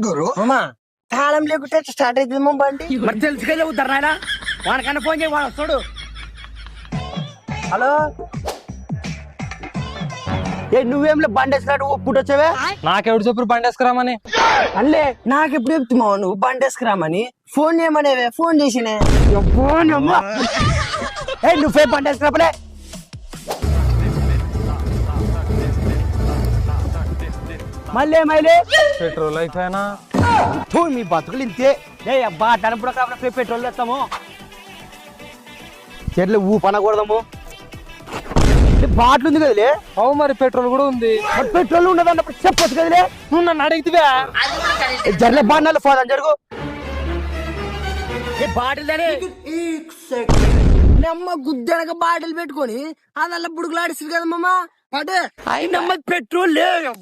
గురు మామా తాళం లేకుంటే స్టార్ట్ అవుతుంది మా బండి. మరి తెలుసుకెళ్ళి ఉద్దరు నాయన వాడికన్నా ఫోన్ చేయి వాడు వస్తాడు. హలో ఏ నువ్వేంలే బండి వేసుకున్నాడు పుట్టొచ్చావే నాకెవడు చెప్పు బండి వేసుకురామని. అల్లే నాకెప్పుడు చెప్తున్నావు నువ్వు బండి వేసుకురామని? Phone చేయమనేవే, phone చేసినే. నువ్వే బండి వేసుకురాపలే. మళ్ళీ మైలే పెట్రోల్ అయిపోయినా మీ బతుకులు ఇంతే. ఏ అబ్బా టనప్పుడు కాబట్టి పెట్రోల్ వేస్తాము, చెట్లు ఊపనకూడదాము. బాటిల్ ఉంది కదలే. అవు మరి పెట్రోల్ కూడా ఉంది. పెట్రోల్ ఉండదు అన్నప్పుడు చెప్పొచ్చు కదలే. నువ్వు నన్ను అడిగితే జర్లే బాణాలు పోదాం జరుగు. బాటిల్ నమ్మ గుద్దనక బాటిల్ పెట్టుకొని అదల్లా బుడుకులాడిస్తుంది కదా మమ్మ. అదే అయినమ్మ పెట్రోల్ లేవు.